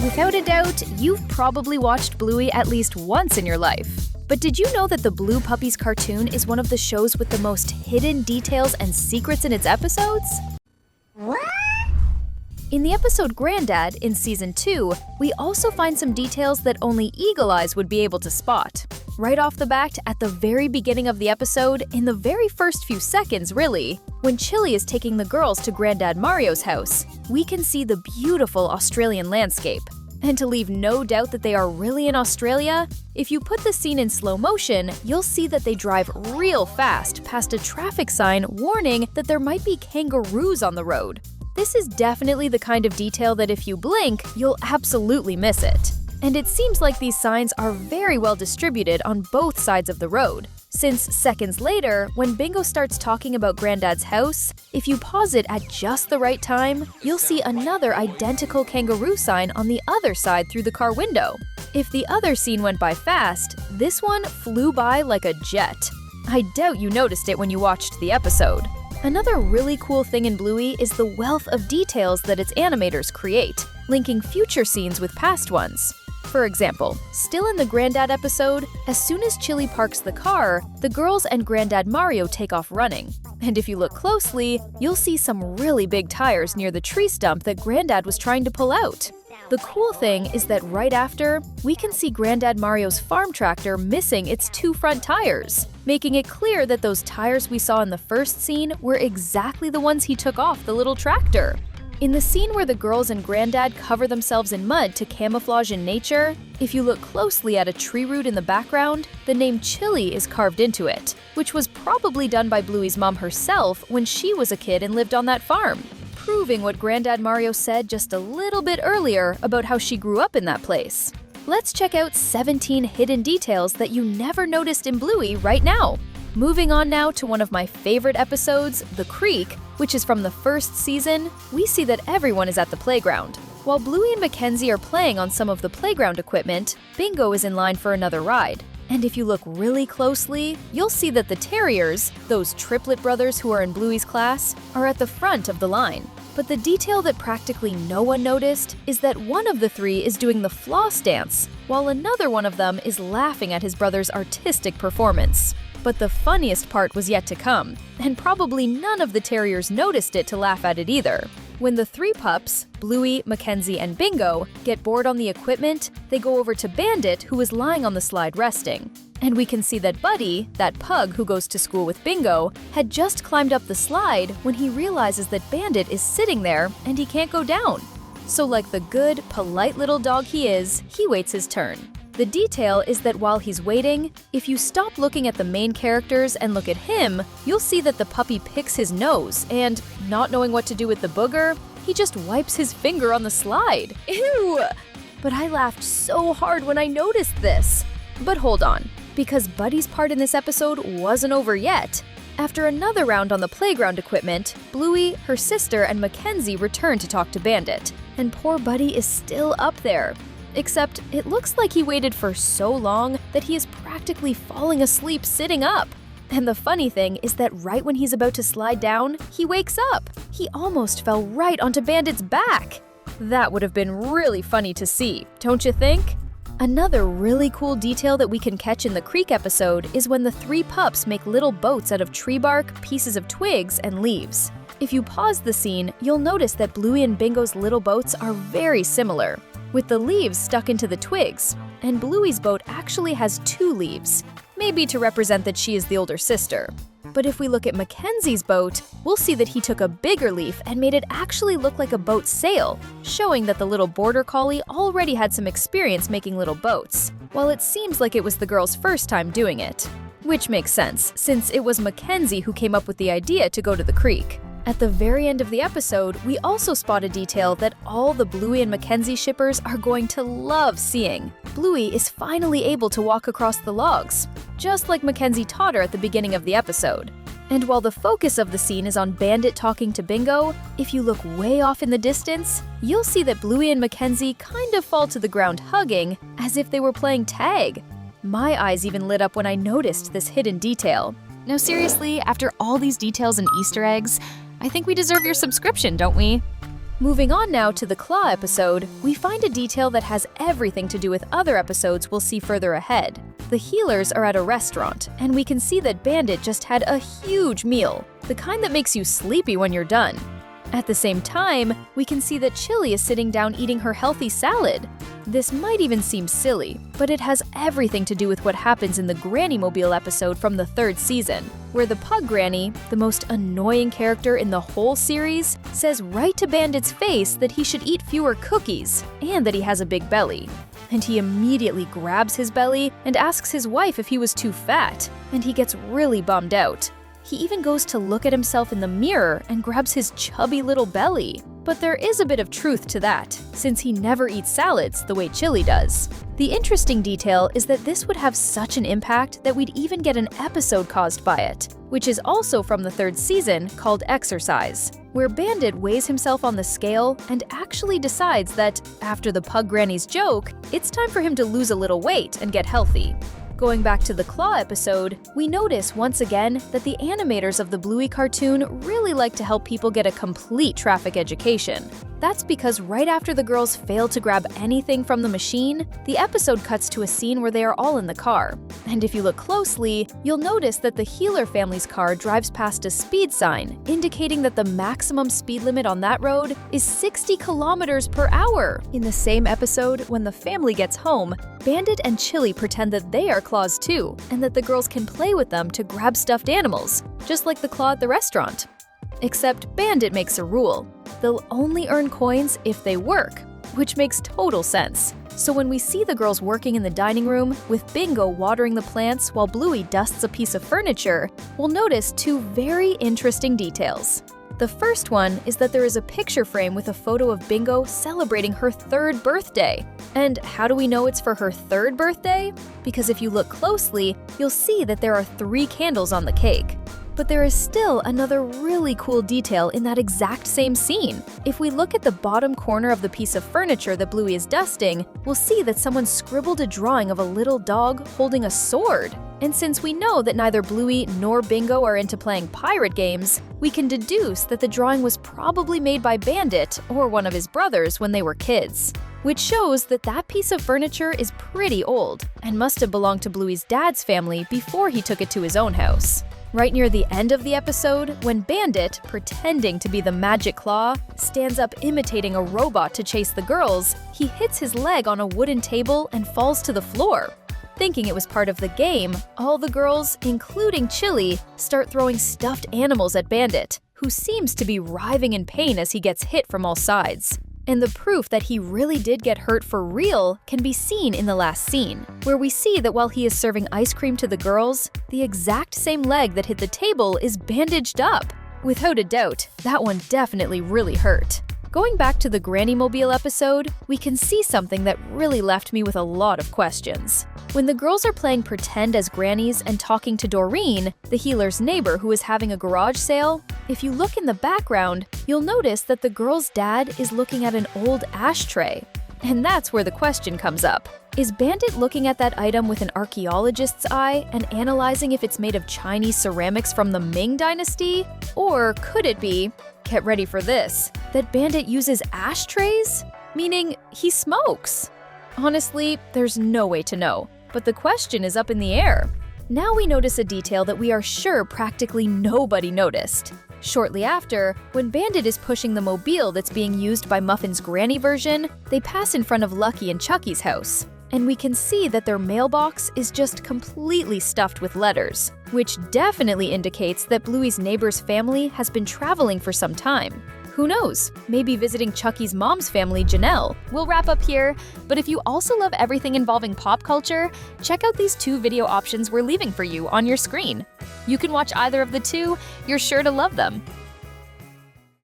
Without a doubt, you've probably watched Bluey at least once in your life. But did you know that the Blue Puppies cartoon is one of the shows with the most hidden details and secrets in its episodes? What? In the episode Granddad in Season 2, we also find some details that only Eagle Eyes would be able to spot. Right off the bat, at the very beginning of the episode, in the very first few seconds really, when Chili is taking the girls to Granddad Mario's house, we can see the beautiful Australian landscape. And to leave no doubt that they are really in Australia, if you put the scene in slow motion, you'll see that they drive real fast past a traffic sign warning that there might be kangaroos on the road. This is definitely the kind of detail that if you blink, you'll absolutely miss it. And it seems like these signs are very well distributed on both sides of the road. Since seconds later, when Bingo starts talking about Granddad's house, if you pause it at just the right time, you'll see another identical kangaroo sign on the other side through the car window. If the other scene went by fast, this one flew by like a jet. I doubt you noticed it when you watched the episode. Another really cool thing in Bluey is the wealth of details that its animators create, linking future scenes with past ones. For example, still in the Granddad episode, as soon as Chili parks the car, the girls and Granddad Mario take off running. And if you look closely, you'll see some really big tires near the tree stump that Granddad was trying to pull out. The cool thing is that right after, we can see Granddad Mario's farm tractor missing its two front tires, making it clear that those tires we saw in the first scene were exactly the ones he took off the little tractor. In the scene where the girls and Granddad cover themselves in mud to camouflage in nature, if you look closely at a tree root in the background, the name Chili is carved into it, which was probably done by Bluey's mom herself when she was a kid and lived on that farm, proving what Granddad Mario said just a little bit earlier about how she grew up in that place. Let's check out 17 hidden details that you never noticed in Bluey right now. Moving on now to one of my favorite episodes, The Creek, which is from the first season, we see that everyone is at the playground. While Bluey and Mackenzie are playing on some of the playground equipment, Bingo is in line for another ride. And if you look really closely, you'll see that the Terriers, those triplet brothers who are in Bluey's class, are at the front of the line. But the detail that practically no one noticed is that one of the three is doing the floss dance, while another one of them is laughing at his brother's artistic performance. But the funniest part was yet to come, and probably none of the Terriers noticed it to laugh at it either. When the three pups, Bluey, Mackenzie, and Bingo, get bored on the equipment, they go over to Bandit, who is lying on the slide resting. And we can see that Buddy, that pug who goes to school with Bingo, had just climbed up the slide when he realizes that Bandit is sitting there and he can't go down. So like the good, polite little dog he is, he waits his turn. The detail is that while he's waiting, if you stop looking at the main characters and look at him, you'll see that the puppy picks his nose and, not knowing what to do with the booger, he just wipes his finger on the slide. Ew! But I laughed so hard when I noticed this. But hold on, because Buddy's part in this episode wasn't over yet. After another round on the playground equipment, Bluey, her sister, and Mackenzie return to talk to Bandit, and poor Buddy is still up there. Except, it looks like he waited for so long that he is practically falling asleep sitting up. And the funny thing is that right when he's about to slide down, he wakes up. He almost fell right onto Bandit's back. That would have been really funny to see, don't you think? Another really cool detail that we can catch in the Creek episode is when the three pups make little boats out of tree bark, pieces of twigs, and leaves. If you pause the scene, you'll notice that Bluey and Bingo's little boats are very similar, with the leaves stuck into the twigs, and Bluey's boat actually has two leaves, maybe to represent that she is the older sister. But if we look at Mackenzie's boat, we'll see that he took a bigger leaf and made it actually look like a boat sail, showing that the little border collie already had some experience making little boats, while it seems like it was the girl's first time doing it. Which makes sense, since it was Mackenzie who came up with the idea to go to the creek. At the very end of the episode, we also spot a detail that all the Bluey and Mackenzie shippers are going to love seeing. Bluey is finally able to walk across the logs, just like Mackenzie taught her at the beginning of the episode. And while the focus of the scene is on Bandit talking to Bingo, if you look way off in the distance, you'll see that Bluey and Mackenzie kind of fall to the ground hugging, as if they were playing tag. My eyes even lit up when I noticed this hidden detail. Now seriously, after all these details and Easter eggs, I think we deserve your subscription, don't we? Moving on now to the Claw episode, we find a detail that has everything to do with other episodes we'll see further ahead. The healers are at a restaurant, and we can see that Bandit just had a huge meal, the kind that makes you sleepy when you're done. At the same time, we can see that Chili is sitting down eating her healthy salad. This might even seem silly, but it has everything to do with what happens in the Granny Mobile episode from the 3rd season, where the Pug Granny, the most annoying character in the whole series, says right to Bandit's face that he should eat fewer cookies and that he has a big belly. And he immediately grabs his belly and asks his wife if he was too fat, and he gets really bummed out. He even goes to look at himself in the mirror and grabs his chubby little belly. But there is a bit of truth to that, since he never eats salads the way Chili does. The interesting detail is that this would have such an impact that we'd even get an episode caused by it, which is also from the 3rd season called Exercise, where Bandit weighs himself on the scale and actually decides that, after the Pug Granny's joke, it's time for him to lose a little weight and get healthy. Going back to the Claw episode, we notice once again that the animators of the BLUEY cartoon really like to help people get a complete traffic education. That's because right after the girls fail to grab anything from the machine, the episode cuts to a scene where they are all in the car. And if you look closely, you'll notice that the Healer family's car drives past a speed sign, indicating that the maximum speed limit on that road is 60 kilometers per hour. In the same episode, when the family gets home, Bandit and Chili pretend that they are claws too, and that the girls can play with them to grab stuffed animals, just like the claw at the restaurant. Except Bandit makes a rule. They'll only earn coins if they work, which makes total sense. So when we see the girls working in the dining room, with Bingo watering the plants while Bluey dusts a piece of furniture, we'll notice 2 very interesting details. The first one is that there is a picture frame with a photo of Bingo celebrating her 3rd birthday. And how do we know it's for her 3rd birthday? Because if you look closely, you'll see that there are 3 candles on the cake. But there is still another really cool detail in that exact same scene. If we look at the bottom corner of the piece of furniture that Bluey is dusting, we'll see that someone scribbled a drawing of a little dog holding a sword. And since we know that neither Bluey nor Bingo are into playing pirate games, we can deduce that the drawing was probably made by Bandit or one of his brothers when they were kids. Which shows that that piece of furniture is pretty old and must have belonged to Bluey's dad's family before he took it to his own house. Right near the end of the episode, when Bandit, pretending to be the Magic Claw, stands up imitating a robot to chase the girls, he hits his leg on a wooden table and falls to the floor. Thinking it was part of the game, all the girls, including Chili, start throwing stuffed animals at Bandit, who seems to be writhing in pain as he gets hit from all sides. And the proof that he really did get hurt for real can be seen in the last scene, where we see that while he is serving ice cream to the girls, the exact same leg that hit the table is bandaged up. Without a doubt, that one definitely really hurt. Going back to the Granny Mobile episode, we can see something that really left me with a lot of questions. When the girls are playing pretend as grannies and talking to Doreen, the healer's neighbor who is having a garage sale, if you look in the background, you'll notice that the girl's dad is looking at an old ashtray. And that's where the question comes up. Is Bandit looking at that item with an archaeologist's eye and analyzing if it's made of Chinese ceramics from the Ming Dynasty? Or could it be, get ready for this, that Bandit uses ashtrays? Meaning he smokes? Honestly, there's no way to know, but the question is up in the air. Now we notice a detail that we are sure practically nobody noticed. Shortly after, when Bandit is pushing the mobile that's being used by Muffin's granny version, they pass in front of Lucky and Chucky's house. And we can see that their mailbox is just completely stuffed with letters, which definitely indicates that Bluey's neighbor's family has been traveling for some time. Who knows? Maybe visiting Chucky's mom's family, Janelle. We'll wrap up here, but if you also love everything involving pop culture, check out these 2 video options we're leaving for you on your screen. You can watch either of the 2, you're sure to love them.